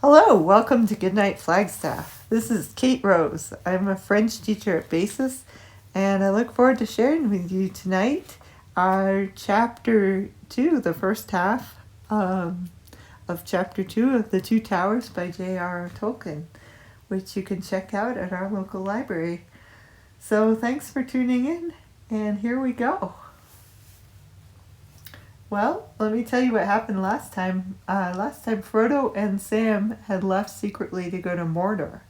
Hello, welcome to Goodnight Flagstaff. This is Kate Rose. I'm a French teacher at Basis, and I look forward to sharing with you tonight our Chapter 2, the first half of Chapter 2 of The Two Towers by J.R.R. Tolkien, which you can check out at our local library. So thanks for tuning in, and here we go. Well, let me tell you what happened last time. Last time Frodo and Sam had left secretly to go to Mordor.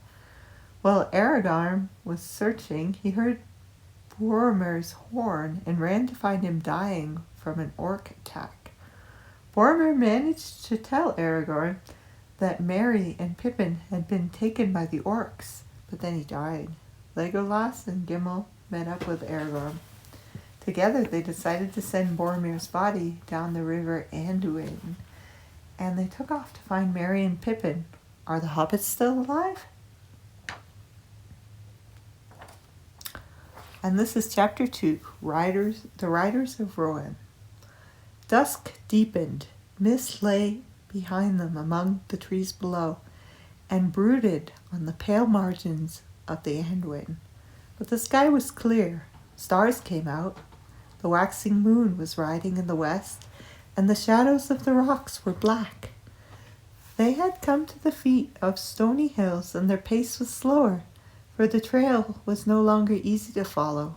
While Aragorn was searching, he heard Boromir's horn and ran to find him dying from an orc attack. Boromir managed to tell Aragorn that Merry and Pippin had been taken by the orcs, but then he died. Legolas and Gimli met up with Aragorn. Together, they decided to send Boromir's body down the river Anduin, and they took off to find Merry and Pippin. Are the hobbits still alive? And this is Chapter 2, The Riders of Rohan. Dusk deepened. Mist lay behind them among the trees below, and brooded on the pale margins of the Anduin. But the sky was clear. Stars came out. The waxing moon was riding in the west, and the shadows of the rocks were black. They had come to the feet of stony hills, and their pace was slower, for the trail was no longer easy to follow.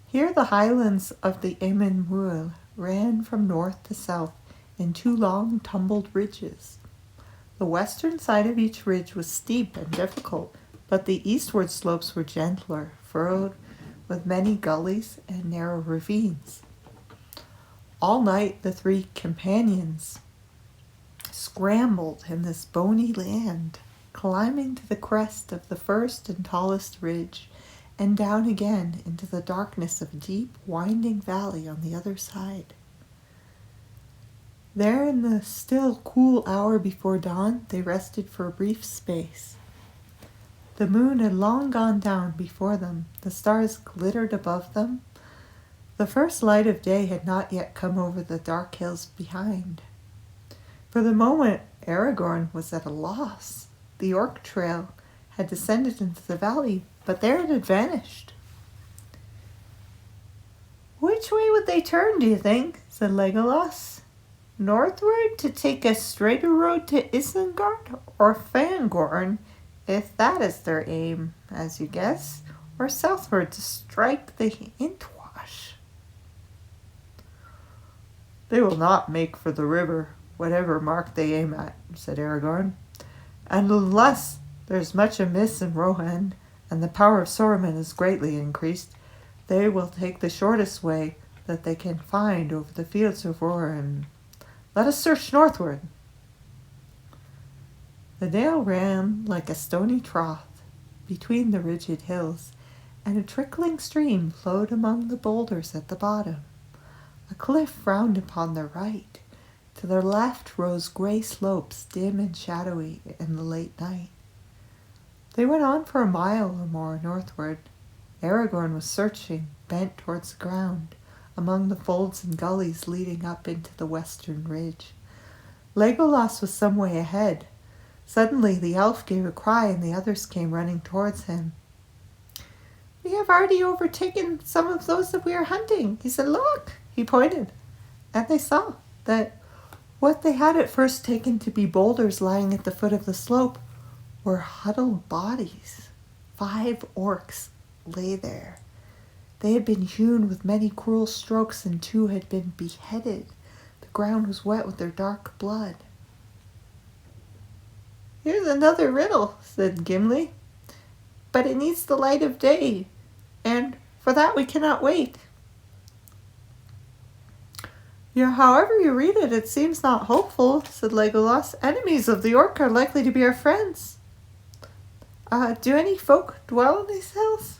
Here the highlands of the Emin Muil ran from north to south in two long tumbled ridges. The western side of each ridge was steep and difficult, but the eastward slopes were gentler, furrowed with many gullies and narrow ravines. All night the three companions scrambled in this bony land, climbing to the crest of the first and tallest ridge, and down again into the darkness of a deep, winding valley on the other side. There, in the still, cool hour before dawn, they rested for a brief space. The moon had long gone down before them. The stars glittered above them. The first light of day had not yet come over the dark hills behind. For the moment, Aragorn was at a loss. The orc trail had descended into the valley, but there it had vanished. "Which way would they turn, do you think?" said Legolas. "Northward to take a straighter road to Isengard, or Fangorn, if that is their aim, as you guess, or southward to strike the Intwash?" "They will not make for the river, whatever mark they aim at," said Aragorn. "And unless there's much amiss in Rohan, and the power of Saruman is greatly increased, they will take the shortest way that they can find over the fields of Rohan. Let us search northward." The dale ran like a stony trough between the rigid hills, and a trickling stream flowed among the boulders at the bottom. A cliff frowned upon their right. To their left rose gray slopes, dim and shadowy in the late night. They went on for a mile or more northward. Aragorn was searching, bent towards the ground, among the folds and gullies leading up into the western ridge. Legolas was some way ahead. Suddenly the elf gave a cry, and the others came running towards him. "We have already overtaken some of those that we are hunting," he said. "Look!" He pointed, and they saw that what they had at first taken to be boulders lying at the foot of the slope were huddled bodies. 5 orcs lay there. They had been hewn with many cruel strokes, and 2 had been beheaded. The ground was wet with their dark blood. "Here's another riddle," said Gimli, "but it needs the light of day, and for that we cannot wait." "However you read it, it seems not hopeful," said Legolas. "Enemies of the orc are likely to be our friends. Do any folk dwell in these hills?"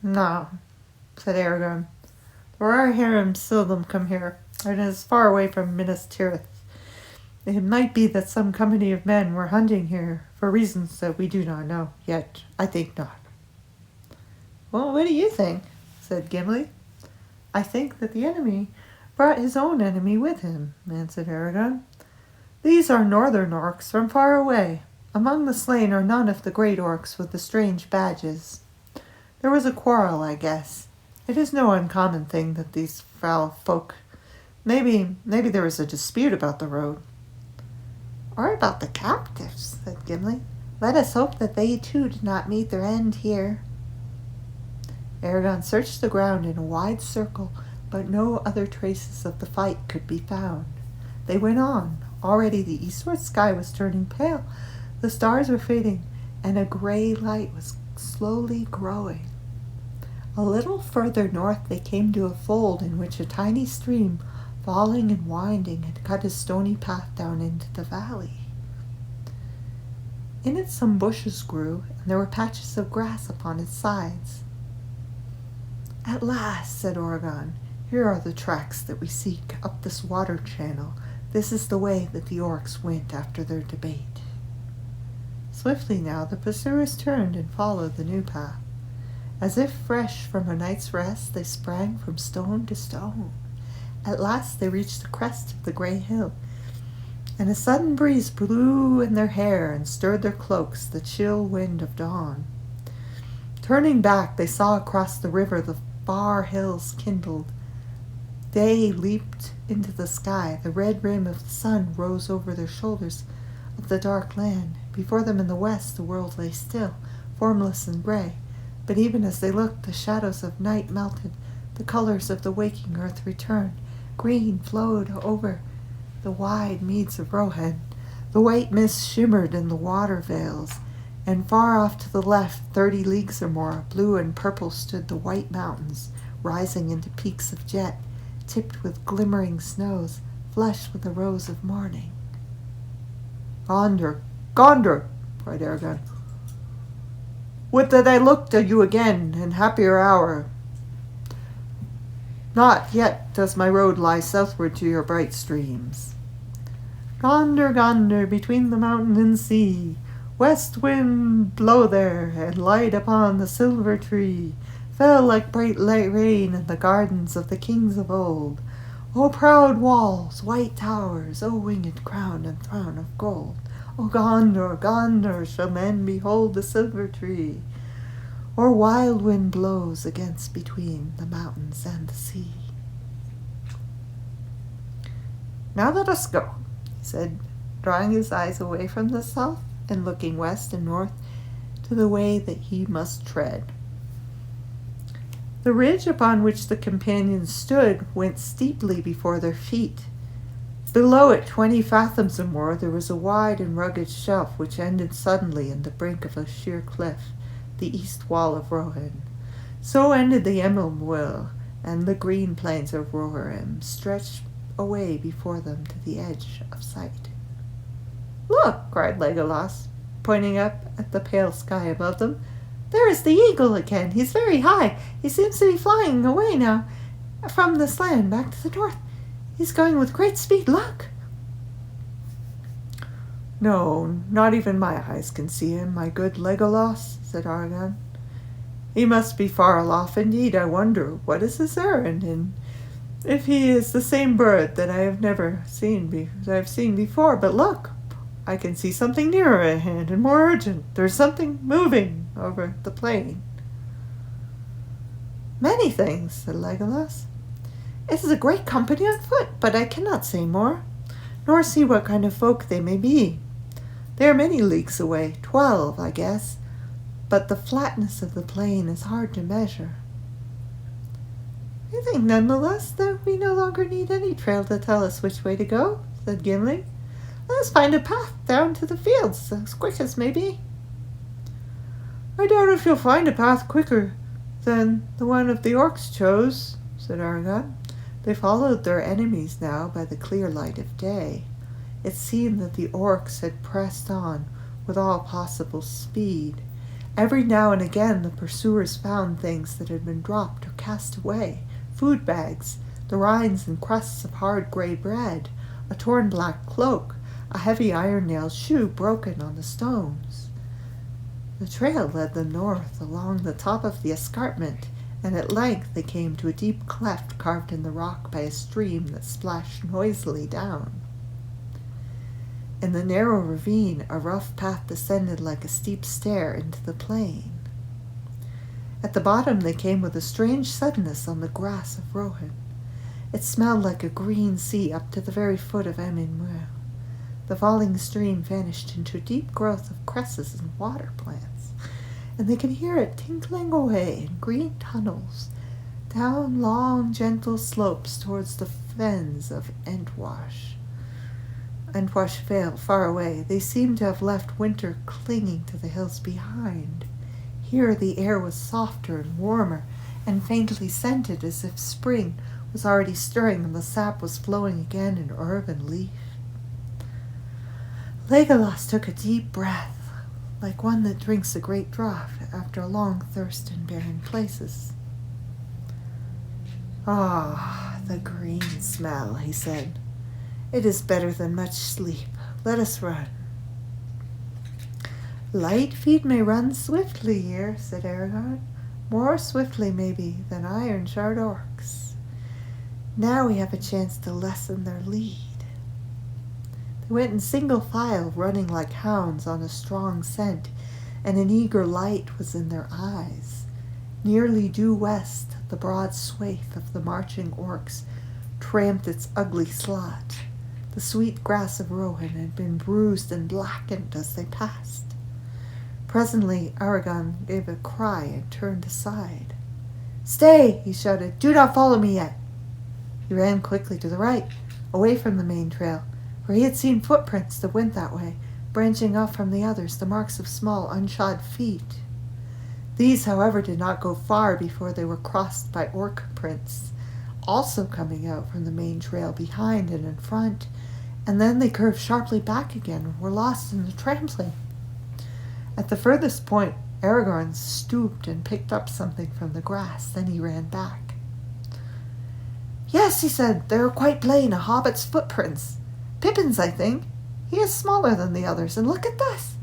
"No," said Aragorn. "The Rohirrim seldom come here, and it is far away from Minas Tirith. It might be that some company of men were hunting here for reasons that we do not know, yet I think not." "Well, what do you think?" said Gimli. "I think that the enemy brought his own enemy with him," answered Aragorn. These are northern orcs from far away. Among the slain are none of the great orcs with the strange badges. There was a quarrel, I guess. It is no uncommon thing that these foul folk... Maybe there was a dispute about the road. Or about the captives, said Gimli. Let us hope that they too did not meet their end here. Aragorn searched the ground in a wide circle, but no other traces of the fight could be found. They went on. Already the eastward sky was turning pale. The stars were fading, and a gray light was slowly growing. A little further north they came to a fold in which a tiny stream, falling and winding, had cut a stony path down into the valley. In it some bushes grew, and there were patches of grass upon its sides. At last, said Aragorn, here are the tracks that we seek up this water channel. This is the way that the orcs went after their debate. Swiftly now the pursuers turned and followed the new path. As if fresh from a night's rest, they sprang from stone to stone. At last they reached the crest of the grey hill, and a sudden breeze blew in their hair and stirred their cloaks, the chill wind of dawn. Turning back, they saw across the river the far hills kindled. Day leaped into the sky. The red rim of the sun rose over their shoulders of the dark land. Before them in the west the world lay still, formless and gray. But even as they looked, the shadows of night melted. The colors of the waking earth returned. Green flowed over the wide meads of Rohan. The white mist shimmered in the water vales, and far off to the left, 30 leagues or more, blue and purple stood the white mountains, rising into peaks of jet, tipped with glimmering snows, flushed with the rose of morning. Gondor, Gondor, cried Aragorn. Would that I looked at you again in happier hour. Not yet does my road lie southward to your bright streams. Gondor, Gondor, between the mountain and sea, west wind blow there, and light upon the silver tree, fell like bright light rain in the gardens of the kings of old. O proud walls, white towers, O winged crown and throne of gold. O Gondor, Gondor, shall men behold the silver tree, or wild wind blows against between the mountains and the sea. Now let us go, he said, drawing his eyes away from the south and looking west and north to the way that he must tread. The ridge upon which the companions stood went steeply before their feet. Below it, 20 fathoms or more, there was a wide and rugged shelf which ended suddenly in the brink of a sheer cliff, the east wall of Rohan. So ended the Emerald Moor, and the green plains of Rohirrim stretched away before them to the edge of sight. Look, cried Legolas, pointing up at the pale sky above them. There is the eagle again. He's very high. He seems to be flying away now from this land back to the north. He's going with great speed. Look! No, not even my eyes can see him, my good Legolas, said Aragorn. He must be far off indeed. I wonder what is his errand, and if he is the same bird that I have never seen before. But look, I can see something nearer at hand and more urgent. There's something moving over the plain. Many things, said Legolas. It is a great company on foot, but I cannot say more, nor see what kind of folk they may be. They are many leagues away, 12, I guess, but the flatness of the plain is hard to measure. I think nonetheless that we no longer need any trail to tell us which way to go, said Gimli. Let us find a path down to the fields as quick as may be. I doubt if you'll find a path quicker than the one of the orcs chose, said Aragorn. They followed their enemies now by the clear light of day. It seemed that the orcs had pressed on with all possible speed. Every now and again the pursuers found things that had been dropped or cast away, food bags, the rinds and crusts of hard gray bread, a torn black cloak, a heavy iron-nailed shoe broken on the stones. The trail led them north along the top of the escarpment, and at length they came to a deep cleft carved in the rock by a stream that splashed noisily down. In the narrow ravine, a rough path descended like a steep stair into the plain. At the bottom they came with a strange suddenness on the grass of Rohan. It smelled like a green sea up to the very foot of Emin. The falling stream vanished into a deep growth of cresses and water plants, and they could hear it tinkling away in green tunnels down long, gentle slopes towards the fens of Entwash. Entwash Vale, far away, they seemed to have left winter clinging to the hills behind. Here the air was softer and warmer, and faintly scented, as if spring was already stirring and the sap was flowing again in herb and leaf. Legolas took a deep breath, like one that drinks a great draught after a long thirst in barren places. "Ah, the green smell," he said. "It is better than much sleep. Let us run." "Light feet may run swiftly here," said Aragorn. "More swiftly, maybe, than iron-shod orcs. Now we have a chance to lessen their lead." They went in single file, running like hounds on a strong scent, and an eager light was in their eyes. Nearly due west, the broad swathe of the marching orcs tramped its ugly slot. The sweet grass of Rohan had been bruised and blackened as they passed. Presently Aragorn gave a cry and turned aside. "Stay!" he shouted. "Do not follow me yet." He ran quickly to the right, away from the main trail, for he had seen footprints that went that way, branching off from the others, the marks of small, unshod feet. These, however, did not go far before they were crossed by orc prints, also coming out from the main trail behind and in front, and then they curved sharply back again and were lost in the trampling. At the furthest point, Aragorn stooped and picked up something from the grass. Then he ran back. "Yes," he said, "they are quite plain, a hobbit's footprints. Pippin's, I think. He is smaller than the others, and look at this."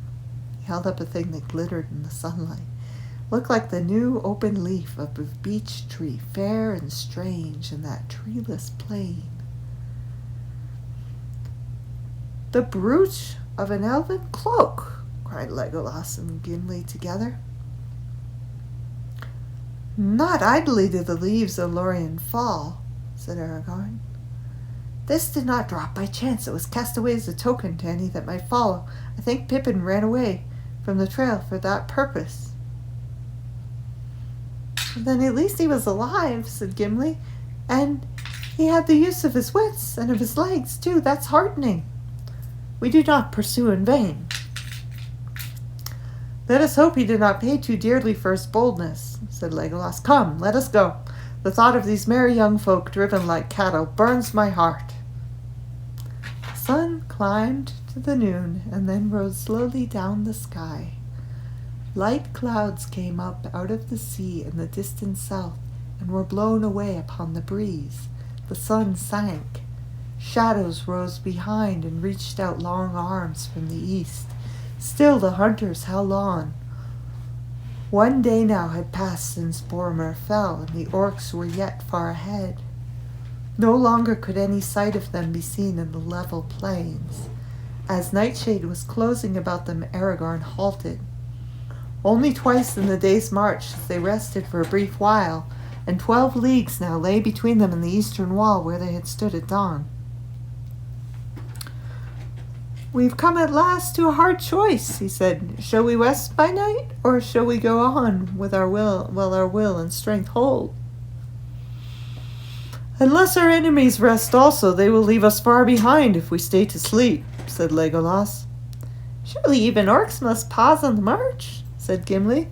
He held up a thing that glittered in the sunlight. Looked like the new open leaf of a beech tree, fair and strange in that treeless plain. "The brooch of an elven cloak," cried Legolas and Gimli together. "Not idly do the leaves of Lorien fall," said Aragorn. "This did not drop by chance. It was cast away as a token to any that might follow. I think Pippin ran away from the trail for that purpose." "Then at least he was alive," said Gimli. "And he had the use of his wits and of his legs, too. That's heartening. We do not pursue in vain." "Let us hope he did not pay too dearly for his boldness," said Legolas. "Come, let us go. The thought of these merry young folk driven like cattle burns my heart." The sun climbed to the noon and then rose slowly down the sky. Light clouds came up out of the sea in the distant south and were blown away upon the breeze. The sun sank. Shadows rose behind and reached out long arms from the east. Still the hunters held on. One day now had passed since Boromir fell, and the orcs were yet far ahead. No longer could any sight of them be seen in the level plains. As nightshade was closing about them, Aragorn halted. Only twice in the day's march they rested for a brief while, and 12 leagues now lay between them and the eastern wall where they had stood at dawn. "We've come at last to a hard choice," he said. "Shall we rest by night, or shall we go on with our will while our will and strength hold?" "Unless our enemies rest also, they will leave us far behind if we stay to sleep," said Legolas. "Surely even orcs must pause on the march," said Gimli.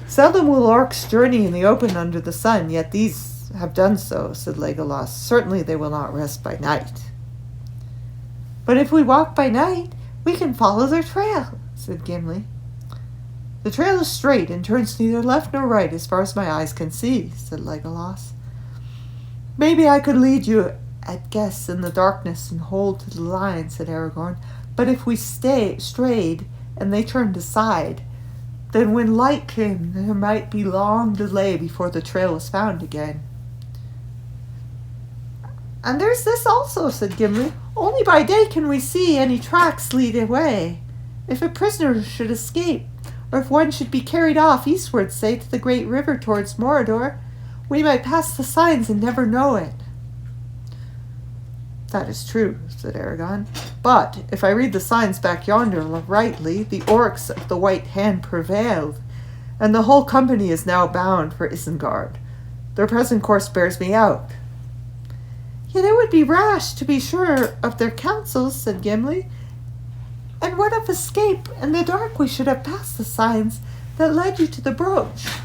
"Seldom will orcs journey in the open under the sun, yet these have done so," said Legolas. "Certainly they will not rest by night." "But if we walk by night, we can follow their trail," said Gimli. "The trail is straight and turns neither left nor right as far as my eyes can see," said Legolas. "Maybe I could lead you at guess in the darkness and hold to the line," said Aragorn. "But if we strayed and they turned aside, then when light came there might be long delay before the trail was found again." "And there's this also," said Gimli. "Only by day can we see any tracks lead away. If a prisoner should escape, or if one should be carried off eastward, say, to the great river towards Mordor, we might pass the signs and never know it." "That is true," said Aragorn. "But if I read the signs back yonder rightly, the orcs of the White Hand prevailed, and the whole company is now bound for Isengard. Their present course bears me out." "Yet it would be rash to be sure of their counsels," said Gimli. "And what of escape? In the dark we should have passed the signs that led you to the brooch."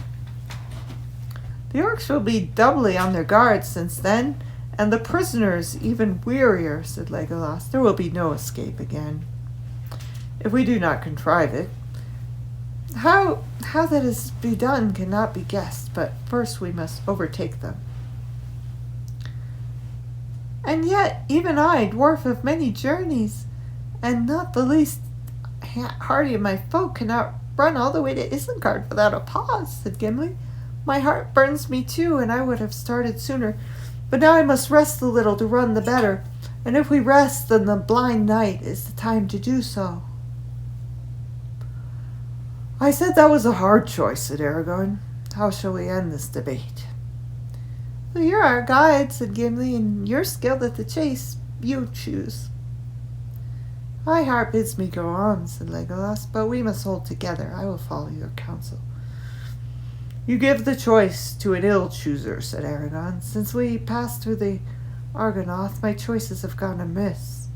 "The orcs will be doubly on their guard since then, and the prisoners even wearier," said Legolas. "There will be no escape again, if we do not contrive it. How that is to be done cannot be guessed, but first we must overtake them." "And yet, even I, dwarf of many journeys, and not the least hardy of my folk, cannot run all the way to Isengard without a pause," said Gimli. "My heart burns me too, and I would have started sooner. But now I must rest a little to run the better, and if we rest, then the blind night is the time to do so." "I said that was a hard choice," said Aragorn. "How shall we end this debate?" "Well, you're our guide," said Gimli, "and you're skilled at the chase. You choose." "My heart bids me go on," said Legolas, "but we must hold together. I will follow your counsel." "You give the choice to an ill chooser," said Aragorn. "Since we passed through the Argonath, my choices have gone amiss."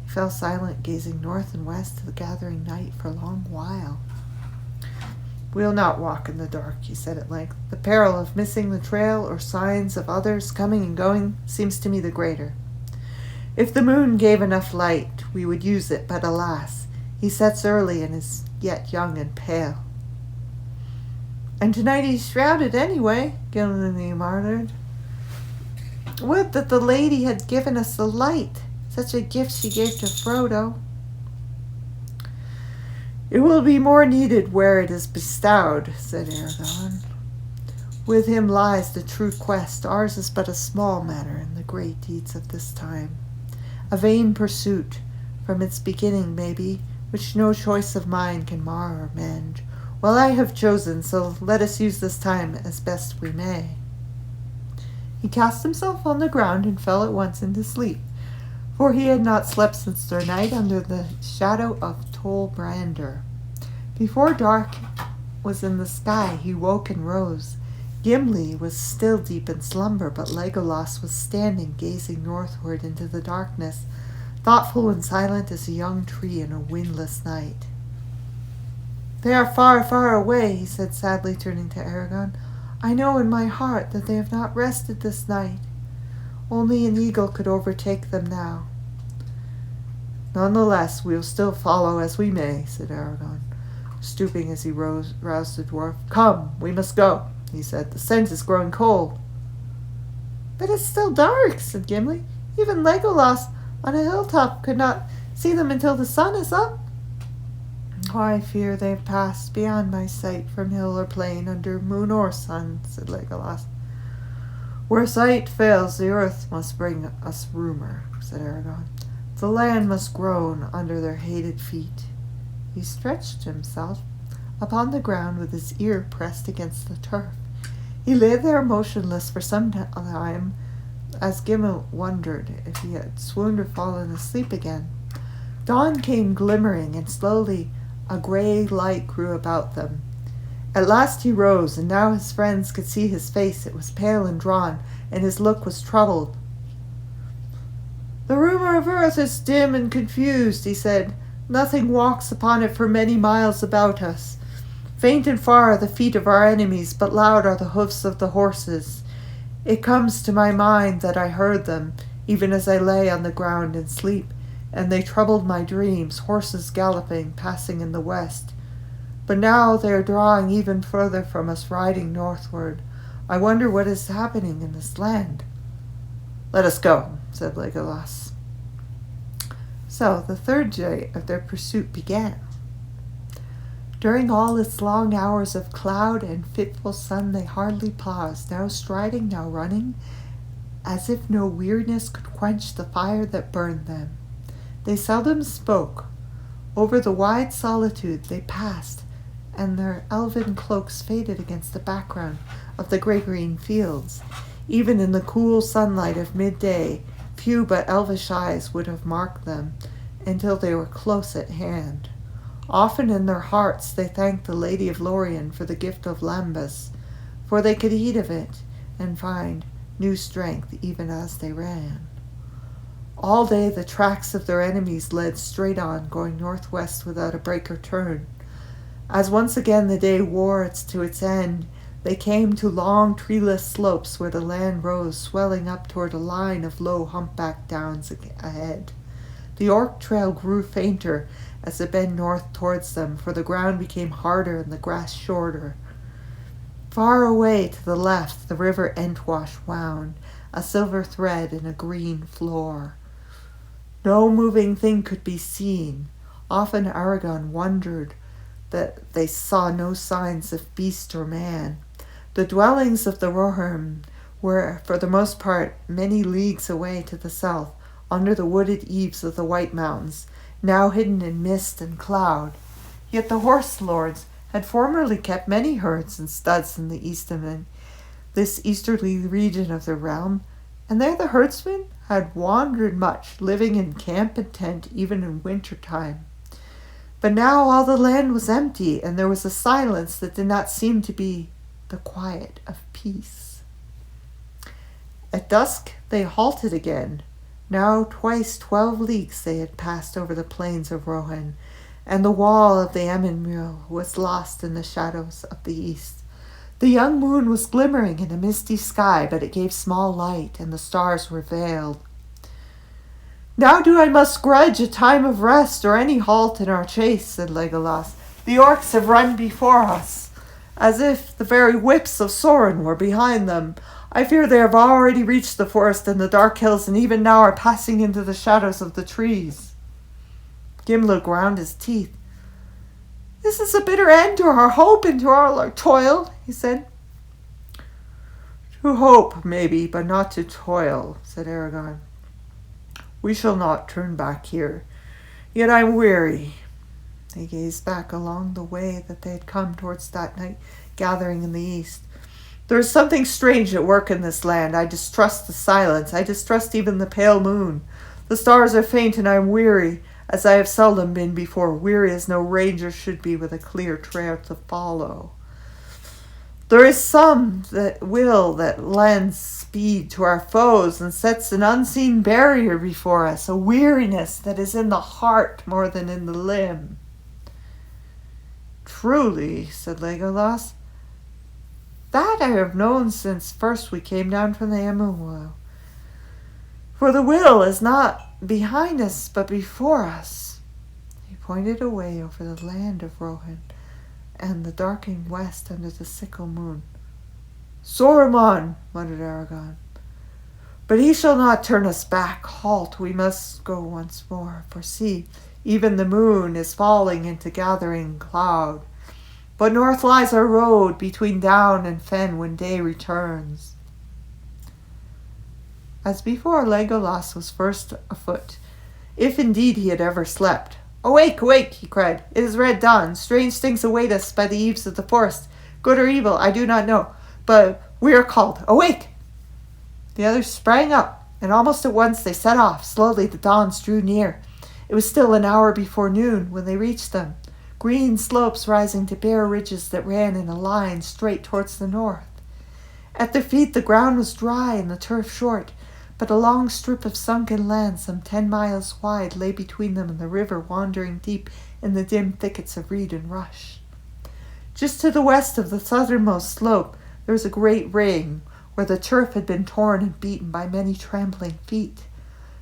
He fell silent, gazing north and west to the gathering night for a long while. "We'll not walk in the dark," he said at length. "The peril of missing the trail or signs of others coming and going seems to me the greater. If the moon gave enough light, we would use it, but alas, he sets early and is yet young and pale." "And tonight he's shrouded anyway," Gimli murmured. "Would that the lady had given us the light, such a gift she gave to Frodo." "It will be more needed where it is bestowed," said Aragorn. "With him lies the true quest. Ours is but a small matter in the great deeds of this time. A vain pursuit, from its beginning maybe, which no choice of mine can mar or mend. Well, I have chosen, so let us use this time as best we may." He cast himself on the ground and fell at once into sleep, for he had not slept since their night under the shadow of Tol Brandir. Before dark was in the sky, he woke and rose. Gimli was still deep in slumber, but Legolas was standing, gazing northward into the darkness, thoughtful and silent as a young tree in a windless night. "They are far, far away," he said sadly, turning to Aragorn. "I know in my heart that they have not rested this night. Only an eagle could overtake them now." "Nonetheless, we will still follow as we may," said Aragorn, stooping as he roused the dwarf. "Come, we must go," he said. "The scent is growing cold." "But it's still dark," said Gimli. "Even Legolas on a hilltop could not see them until the sun is up." "Oh, I fear they have passed beyond my sight from hill or plain, under moon or sun," said Legolas. "Where sight fails, the earth must bring us rumor," said Aragorn. "The land must groan under their hated feet." He stretched himself upon the ground with his ear pressed against the turf. He lay there motionless for some time, as Gimli wondered if he had swooned or fallen asleep again. Dawn came glimmering, and slowly a gray light grew about them. At last he rose, and now his friends could see his face. It was pale and drawn, and his look was troubled. "The rumor of earth is dim and confused," he said. "Nothing walks upon it for many miles about us. Faint and far are the feet of our enemies, but loud are the hoofs of the horses. It comes to my mind that I heard them, even as I lay on the ground in sleep, and they troubled my dreams, horses galloping, passing in the west. But now they are drawing even further from us, riding northward. I wonder what is happening in this land." "Let us go," said Legolas. So the third day of their pursuit began. During all its long hours of cloud and fitful sun they hardly paused, now striding, now running, as if no weariness could quench the fire that burned them. They seldom spoke. Over the wide solitude they passed, and their elven cloaks faded against the background of the gray-green fields. Even in the cool sunlight of midday, few but elvish eyes would have marked them until they were close at hand. Often in their hearts they thanked the Lady of Lorien for the gift of Lambus, for they could eat of it and find new strength even as they ran. All day the tracks of their enemies led straight on, going northwest without a break or turn. As once again the day wore to its end, they came to long treeless slopes where the land rose, swelling up toward a line of low humpbacked downs ahead. The Orc trail grew fainter as it bent north towards them, for the ground became harder and the grass shorter. Far away to the left the river Entwash wound, a silver thread in a green floor. No moving thing could be seen. Often Aragon wondered that they saw no signs of beast or man. The dwellings of the Rohirrim were, for the most part, many leagues away to the south, under the wooded eaves of the White Mountains, now hidden in mist and cloud. Yet the horse lords had formerly kept many herds and studs in the this easterly region of the realm, and there the herdsmen had wandered much, living in camp and tent even in winter time. But now all the land was empty, and there was a silence that did not seem to be the quiet of peace. At dusk they halted again. Now twice 12 leagues they had passed over the plains of Rohan, and the wall of the Emmenmuir was lost in the shadows of the east. The young moon was glimmering in a misty sky, but it gave small light, and the stars were veiled. "Now do I must grudge a time of rest or any halt in our chase," said Legolas. "The orcs have run before us, as if the very whips of Sauron were behind them. I fear they have already reached the forest and the dark hills, and even now are passing into the shadows of the trees." Gimli ground his teeth. "This is a bitter end to our hope and to our toil," he said. "To hope, maybe, but not to toil," said Aragorn. "We shall not turn back here. Yet I'm weary." They gazed back along the way that they had come towards that night gathering in the east. "There is something strange at work in this land. I distrust the silence. I distrust even the pale moon. The stars are faint and I am weary, as I have seldom been before, weary as no ranger should be with a clear trail to follow. There is some that lends speed to our foes and sets an unseen barrier before us, a weariness that is in the heart more than in the limb." "Truly," said Legolas, "that I have known since first we came down from the Emmenmuir. For the will is not behind us, but before us." He pointed away over the land of Rohan and the darkening west under the sickle moon. "Saruman," muttered Aragorn. "But he shall not turn us back. Halt, we must go once more, for see, even the moon is falling into gathering cloud. But north lies our road between Down and Fen when day returns." As before, Legolas was first afoot, if indeed he had ever slept. "Awake, awake," he cried. "It is red dawn. Strange things await us by the eaves of the forest. Good or evil, I do not know, but we are called. Awake!" The others sprang up, and almost at once they set off. Slowly the dawns drew near. It was still an hour before noon when they reached them, green slopes rising to bare ridges that ran in a line straight towards the north. At their feet the ground was dry and the turf short, but a long strip of sunken land some 10 miles wide lay between them and the river, wandering deep in the dim thickets of reed and rush. Just to the west of the southernmost slope there was a great ring, where the turf had been torn and beaten by many trampling feet.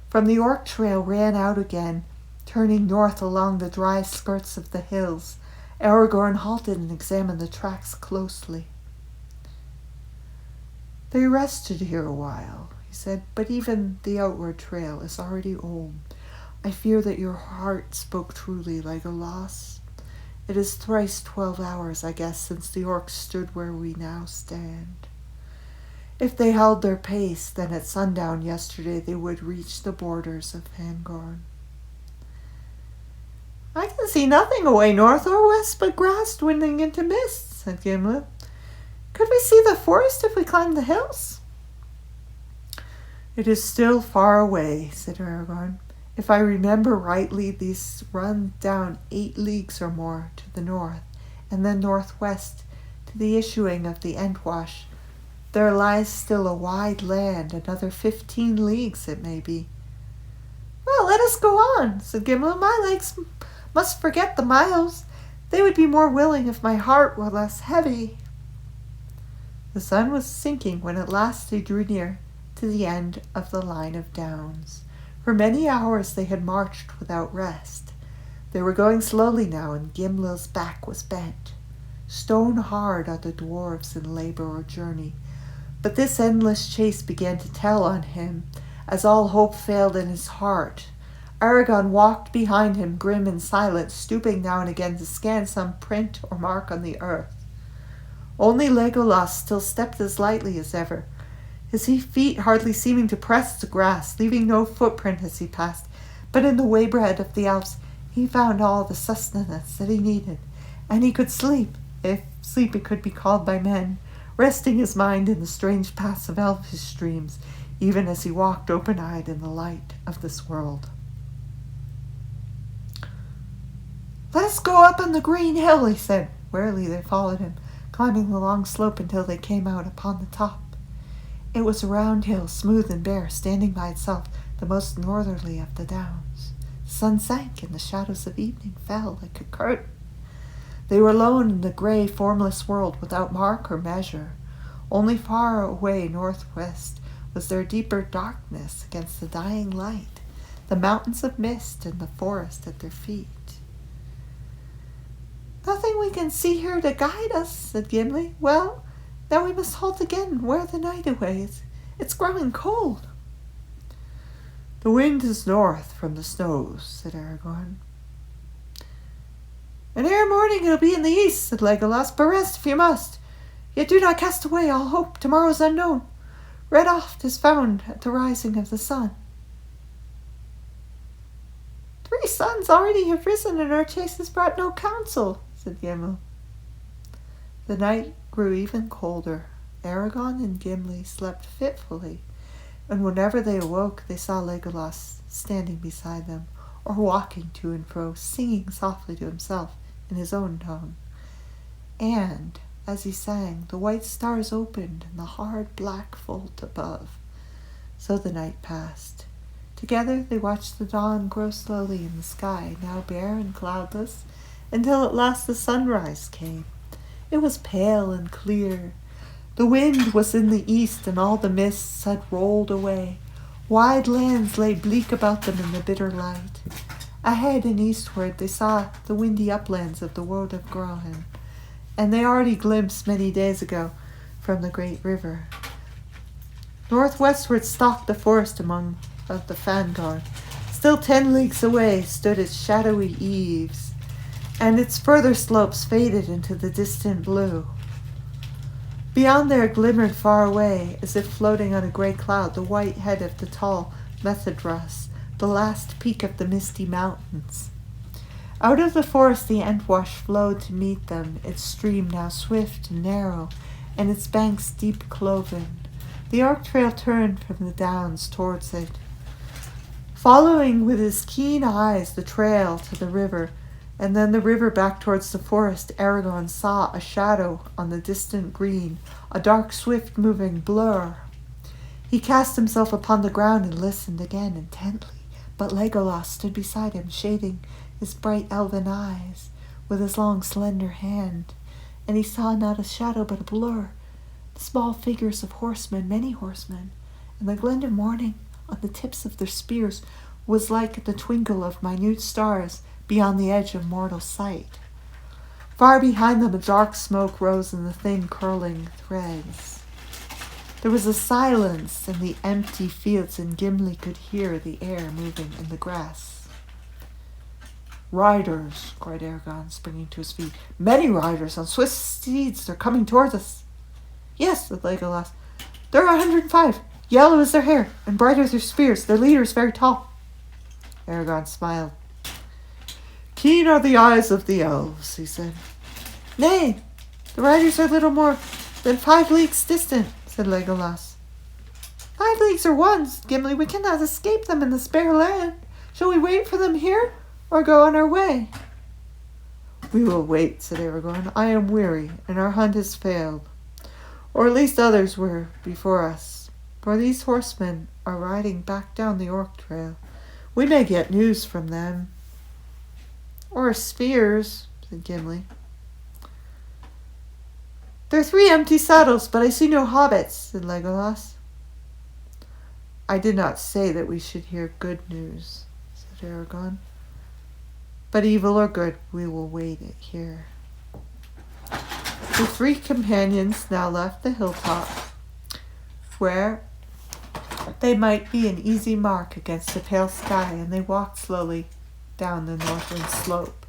From the Orc trail ran out again, turning north along the dry skirts of the hills. Aragorn halted and examined the tracks closely. "They rested here a while," he said, "but even the outward trail is already old. I fear that your heart spoke truly, Legolas. It is thrice 12 hours, I guess, since the orcs stood where we now stand. If they held their pace, then at sundown yesterday they would reach the borders of Fangorn. "I can see nothing away north or west but grass dwindling into mist," said Gimli. "Could we see the forest if we climbed the hills?" "It is still far away," said Aragorn. "If I remember rightly, these run down 8 leagues or more to the north, and then northwest to the issuing of the Entwash. There lies still a wide land, another 15 leagues it may be." "Well, let us go on," said Gimli. "My legs must forget the miles. They would be more willing if my heart were less heavy." The sun was sinking when at last they drew near to the end of the line of downs. For many hours they had marched without rest. They were going slowly now, and Gimli's back was bent. Stone hard are the dwarves in labor or journey, but this endless chase began to tell on him, as all hope failed in his heart. Aragorn walked behind him, grim and silent, stooping now and again to scan some print or mark on the earth. Only Legolas still stepped as lightly as ever, his feet hardly seeming to press the grass, leaving no footprint as he passed. But in the waybread of the Alps he found all the sustenance that he needed, and he could sleep, if sleep it could be called by men, resting his mind in the strange paths of elfish dreams, even as he walked open-eyed in the light of this world. "Let us go up on the green hill," he said. Warily they followed him, climbing the long slope until they came out upon the top. It was a round hill, smooth and bare, standing by itself, the most northerly of the downs. The sun sank, and the shadows of evening fell like a curtain. They were alone in the grey, formless world, without mark or measure. Only far away northwest was there deeper darkness against the dying light, the mountains of mist and the forest at their feet. "Nothing we can see here to guide us," said Gimli. "Well, then we must halt again and wear the night away. It's growing cold." "The wind is north from the snows," said Aragorn. "And ere morning it'll be in the east," said Legolas. "But rest if you must. Yet do not cast away all hope. Tomorrow's unknown. Red oft is found at the rising of the sun." "3 suns already have risen, and our chase has brought no counsel," said Gimli. The night grew even colder. Aragorn and Gimli slept fitfully, and whenever they awoke they saw Legolas standing beside them, or walking to and fro, singing softly to himself in his own tongue. And, as he sang, the white stars opened in the hard black vault above. So the night passed. Together they watched the dawn grow slowly in the sky, now bare and cloudless, until at last the sunrise came. It was pale and clear. The wind was in the east, and all the mists had rolled away. Wide lands lay bleak about them in the bitter light. Ahead and eastward they saw the windy uplands of the wold of Grohen, and they already glimpsed many days ago from the great river. Northwestward stalked the forest among of the Fangorn. Still 10 leagues away stood its shadowy eaves, and its further slopes faded into the distant blue. Beyond there glimmered far away, as if floating on a grey cloud, the white head of the tall Methedras, the last peak of the misty mountains. Out of the forest the Entwash flowed to meet them, its stream now swift and narrow, and its banks deep cloven. The Orc Trail turned from the downs towards it. Following with his keen eyes the trail to the river, and then the river back towards the forest, Aragorn saw a shadow on the distant green, a dark, swift-moving blur. He cast himself upon the ground and listened again intently, but Legolas stood beside him, shading his bright elven eyes with his long, slender hand, and he saw not a shadow but a blur, the small figures of horsemen, many horsemen, and the glint of morning on the tips of their spears was like the twinkle of minute stars beyond the edge of mortal sight. Far behind them a dark smoke rose in the thin curling threads. There was a silence in the empty fields, and Gimli could hear the air moving in the grass. "Riders!" cried Aragorn, springing to his feet. "Many riders on swift steeds, they're coming towards us." "Yes," said Legolas, There are 105. Yellow is their hair, and bright are their spears. Their leader is very tall. Aragorn smiled. Keen are the eyes of the elves, he said. Nay, the riders are little more than 5 leagues distant, said Legolas. 5 leagues or once, Gimli. We cannot escape them in the spare land. Shall we wait for them here, or go on our way? We will wait, said Aragorn. I am weary, and our hunt has failed. Or at least others were before us. For these horsemen are riding back down the Orc trail. We may get news from them. Or spears, said Gimli. There are 3 empty saddles, but I see no hobbits, said Legolas. I did not say that we should hear good news, said Aragorn. But evil or good, we will wait it here. The 3 companions now left the hilltop, where they might be an easy mark against the pale sky, and they walked slowly down the northern slope.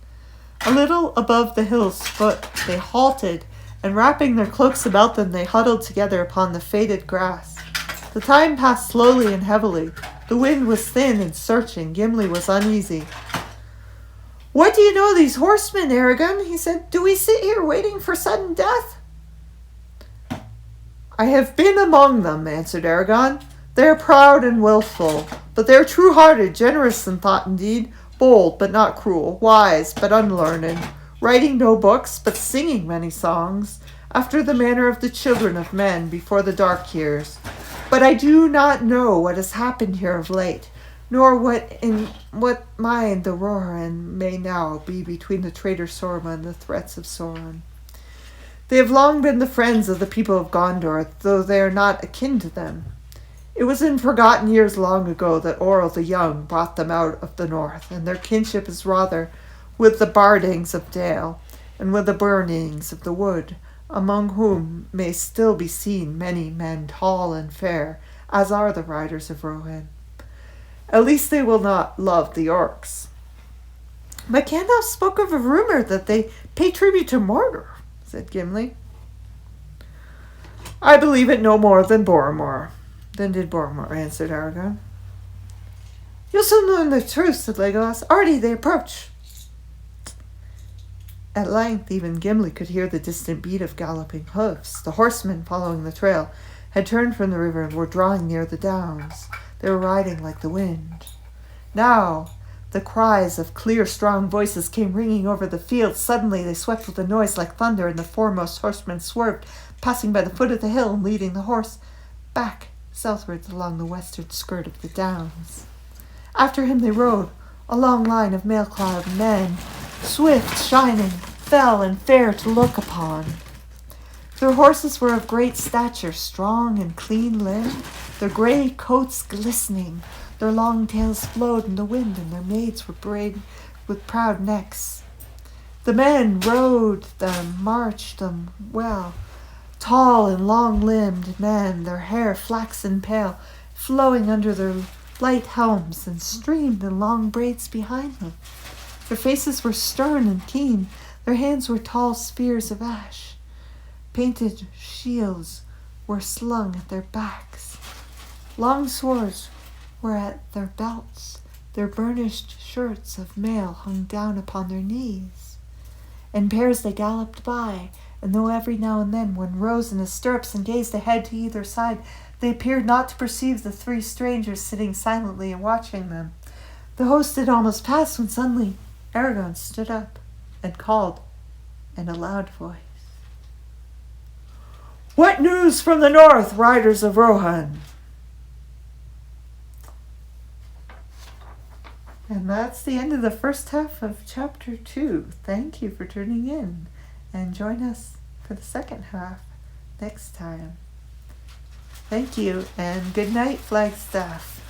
A little above the hill's foot they halted, and wrapping their cloaks about them, they huddled together upon the faded grass. The time passed slowly and heavily. The wind was thin and searching. Gimli was uneasy. What do you know of these horsemen, Aragorn? He said. Do we sit here waiting for sudden death? I have been among them, answered Aragorn. They are proud and willful, but they are true-hearted, generous in thought and deed, bold but not cruel, wise but unlearned, writing no books but singing many songs, after the manner of the children of men before the dark years. But I do not know what has happened here of late, nor what mind the Rohirrim may now be between the traitor Saruman and the threats of Sauron. They have long been the friends of the people of Gondor, though they are not akin to them. It was in forgotten years long ago that Orl the Young brought them out of the north, and their kinship is rather with the Bardings of Dale, and with the Burnings of the wood, among whom may still be seen many men tall and fair, as are the riders of Rohan. At least they will not love the orcs. But Gandalf spoke of a rumor that they pay tribute to Mordor, said Gimli. I believe it no more than Boromir. Then did Boromir, answered Aragorn. You'll soon learn the truth, said Legolas. Already they approach. At length even Gimli could hear the distant beat of galloping hoofs. The horsemen following the trail had turned from the river and were drawing near the downs. They were riding like the wind. Now the cries of clear, strong voices came ringing over the field. Suddenly they swept with a noise like thunder, and the foremost horseman swerved, passing by the foot of the hill and leading the horse back southwards along the western skirt of the downs. After him they rode, a long line of mail-clad men, swift, shining, fell, and fair to look upon. Their horses were of great stature, strong and clean-limbed, their grey coats glistening, their long tails flowed in the wind, and their maids were braided with proud necks. The men rode them, marched them well, tall and long-limbed men, their hair flaxen pale, flowing under their light helms and streamed in long braids behind them. Their faces were stern and keen. Their hands were tall spears of ash. Painted shields were slung at their backs. Long swords were at their belts. Their burnished shirts of mail hung down upon their knees. In pairs they galloped by, and though every now and then one rose in his stirrups and gazed ahead to either side, they appeared not to perceive the 3 strangers sitting silently and watching them. The host had almost passed when suddenly Aragorn stood up and called in a loud voice. What news from the north, riders of Rohan? And that's the end of the first half of chapter 2. Thank you for tuning in, and join us for the second half next time. Thank you, and good night, Flagstaff.